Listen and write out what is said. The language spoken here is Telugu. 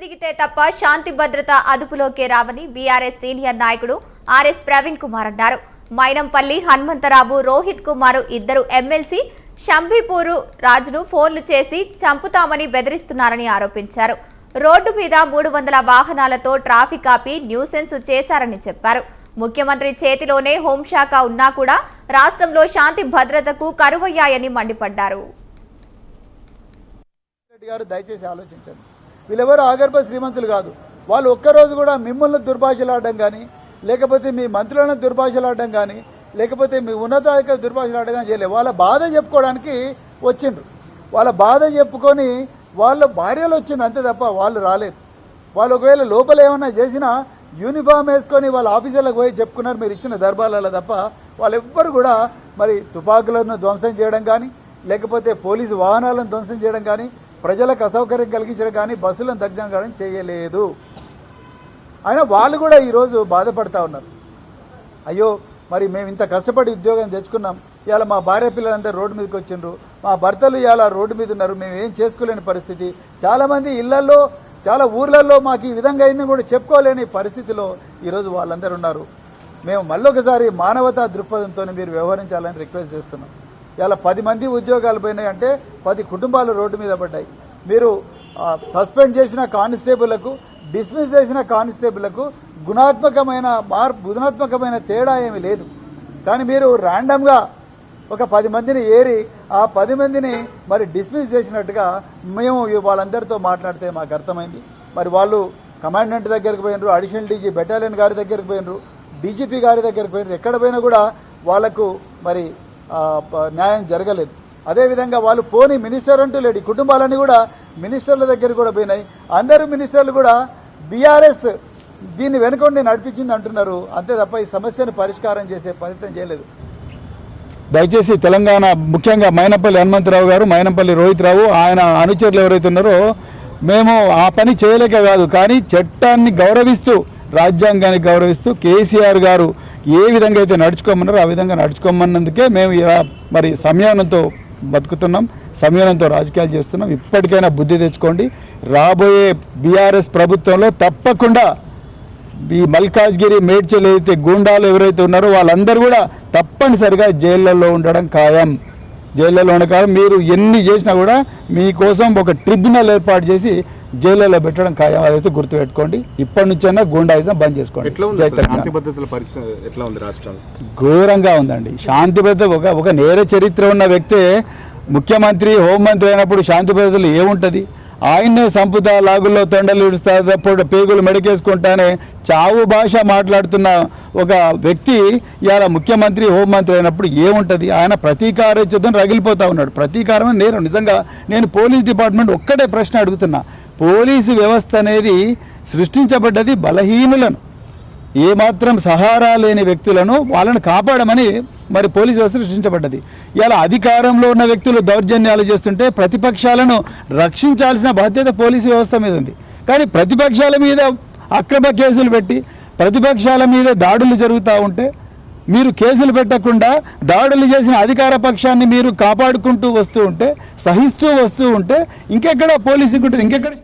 దిగితే తప్ప శాంతి భద్రత అదుపులోకి రావని బీఆర్ఎస్ సీనియర్ నాయకుడు ఆర్ఎస్ ప్రవీణ్ కుమార్ అన్నారు. మైనంపల్లి హనుమంతరావు, రోహిత్ కుమార్ ఇద్దరు ఎమ్మెల్సీ షంబీపూరు రాజును ఫోన్లు చేసి చంపుతామని బెదిరిస్తున్నారని ఆరోపించారు. రోడ్డు మీద 300 వాహనాలతో ట్రాఫిక్ ఆపి న్యూసెన్స్ చేశారని చెప్పారు. ముఖ్యమంత్రి చేతిలోనే హోంశాఖ ఉన్నా కూడా రాష్ట్రంలో శాంతి భద్రతకు కరువయ్యాయని మండిపడ్డారు. దయచేసి ఆలోచించండి. వీళ్ళెవరు ఆగర్భ శ్రీమంతులు కాదు. వాళ్ళు ఒక్కరోజు కూడా మిమ్మల్ని దుర్భాషలాడడం కానీ, లేకపోతే మీ మంత్రులను దుర్భాషలాడడం కానీ, లేకపోతే మీ ఉన్నతాధికారులు దుర్భాషలాడడం కానీ చేయలేదు. వాళ్ళ బాధ చెప్పుకోవడానికి వచ్చిండ్రు. వాళ్ళ బాధ చెప్పుకొని వాళ్ళ భార్యలు వచ్చిండ్రు అంతే తప్ప వాళ్ళు రాలేదు. వాళ్ళు ఒకవేళ లోపల ఏమన్నా చేసినా యూనిఫామ్ వేసుకొని వాళ్ళ ఆఫీసర్లకు పోయి చెప్పుకున్నారు మీరు ఇచ్చిన దర్బార్లలో తప్ప వాళ్ళెవ్వరు కూడా మరి తుపాకులను ధ్వంసం చేయడం కానీ, లేకపోతే పోలీసు వాహనాలను ధ్వంసం చేయడం కానీ, ప్రజలకు అసౌకర్యం కలిగించడం కానీ, బస్సులను దగ్ధం కానీ చేయలేదు. అయినా వాళ్ళు కూడా ఈరోజు బాధపడతా ఉన్నారు. అయ్యో మరి మేము ఇంత కష్టపడి ఉద్యోగం తెచ్చుకున్నాం, ఇవాళ మా భార్య పిల్లలందరూ రోడ్డు మీదకి వచ్చిండ్రు, మా భర్తలు ఇవాళ రోడ్డు మీద ఉన్నారు, మేము ఏం చేసుకోలేని పరిస్థితి. చాలామంది ఇళ్లలో, చాలా ఊర్లలో మాకు ఈ విధంగా అయిందని కూడా చెప్పుకోలేని పరిస్థితిలో ఈరోజు వాళ్ళందరూ ఉన్నారు. మేము మళ్ళొకసారి మానవతా దృక్పథంతో మీరు వ్యవహరించాలని రిక్వెస్ట్ చేస్తున్నాం. ఇలా 10 మంది ఉద్యోగాలు పోయినాయి అంటే 10 కుటుంబాలు రోడ్డు మీద పడ్డాయి. మీరు సస్పెండ్ చేసిన కానిస్టేబుళ్లకు, డిస్మిస్ చేసిన కానిస్టేబుళ్లకు గుణాత్మకమైన తేడా ఏమీ లేదు. కానీ మీరు ర్యాండమ్గా ఒక 10 మందిని ఏరి ఆ 10 మందిని మరి డిస్మిస్ చేసినట్టుగా మేము వాళ్ళందరితో మాట్లాడితే మాకు అర్థమైంది. మరి వాళ్ళు కమాండెంట్ దగ్గరికి పోయినరు, అడిషనల్ డీజీ బెటాలియన్ గారి దగ్గరికి పోయినరు, డీజీపీ గారి దగ్గరికి పోయినరు. ఎక్కడ పోయినా కూడా వాళ్లకు మరి న్యాయం జరగలేదు. అదేవిధంగా వాళ్ళు పోని మినిస్టర్ అంటూ లేడు. ఈ కుటుంబాలన్నీ కూడా మినిస్టర్ల దగ్గర కూడా పోయినాయి. అందరూ మినిస్టర్లు కూడా బీఆర్ఎస్ దీన్ని వెనుకొండి నడిపించింది అంటున్నారు అంతే తప్ప ఈ సమస్యను పరిష్కారం చేసే ప్రయత్నం చేయలేదు. దయచేసి తెలంగాణ ముఖ్యంగా మైనంపల్లి హనుమంతరావు గారు, మైనంపల్లి రోహిత్ రావు, ఆయన అనుచరులు ఎవరైతే ఉన్నారో మేము ఆ పని చేయలేక కాదు, కానీ చట్టాన్ని గౌరవిస్తూ, రాజ్యాంగాన్ని గౌరవిస్తూ కేసీఆర్ గారు ఏ విధంగా అయితే నడుచుకోమన్నారో ఆ విధంగా నడుచుకోమన్నందుకే మేము ఇలా మరి సంయమనంతో బతుకుతున్నాం, సంయమనంతో రాజకీయాలు చేస్తున్నాం. ఇప్పటికైనా బుద్ధి తెచ్చుకోండి. రాబోయే బీఆర్ఎస్ ప్రభుత్వంలో తప్పకుండా ఈ మల్కాజ్గిరి, మేడ్చల్ అయితే గూండాలు ఎవరైతే ఉన్నారో వాళ్ళందరూ కూడా తప్పనిసరిగా జైళ్లలో ఉండడం ఖాయం. జైళ్లలో ఉండడం మీరు ఎన్ని చేసినా కూడా మీకోసం ఒక ట్రిబ్యునల్ ఏర్పాటు చేసి జైళ్లలో పెట్టడం ఖాయం. అదైతే గుర్తుపెట్టుకోండి. ఇప్పటి నుంచైనా గూండాయిజం బంద్ చేసుకోండి. ఘోరంగా ఉందండి శాంతి భద్రత. ఒక నేర చరిత్ర ఉన్న వ్యక్తే ముఖ్యమంత్రి, హోంమంత్రి అయినప్పుడు శాంతి భద్రతలు ఏముంటుంది? ఆయన్నే సంపుతా, లాగుల్లో తొండలు ఇడుస్తాప్పుడు పేగులు మెడకేసుకుంటానే చావు భాష మాట్లాడుతున్న ఒక వ్యక్తి ఇవాళ ముఖ్యమంత్రి, హోంమంత్రి అయినప్పుడు ఏముంటుంది? ఆయన ప్రతీకారోచితం రగిలిపోతూ ఉన్నాడు. ప్రతీకారమే నేరం. నిజంగా నేను పోలీస్ డిపార్ట్మెంట్ ఒక్కటే ప్రశ్న అడుగుతున్నా. పోలీసు వ్యవస్థ అనేది సృష్టించబడ్డది బలహీనులను, ఏమాత్రం సహారా లేని వ్యక్తులను వాళ్ళని కాపాడమని మరి పోలీసు వ్యవస్థ సృష్టించబడ్డది. ఇలా అధికారంలో ఉన్న వ్యక్తులు దౌర్జన్యాలు చేస్తుంటే ప్రతిపక్షాలను రక్షించాల్సిన బాధ్యత పోలీసు వ్యవస్థ మీద ఉంది. కానీ ప్రతిపక్షాల మీద అక్రమ కేసులు పెట్టి, ప్రతిపక్షాల మీద దాడులు జరుగుతూ ఉంటే మీరు కేసులు పెట్టకుండా దాడులు చేసిన అధికార పక్షాన్ని మీరు కాపాడుకుంటూ వస్తూ ఉంటే, సహిస్తూ వస్తూ ఉంటే ఇంకెక్కడ పోలీసింగ్ ఉంటుంది? ఇంకెక్కడ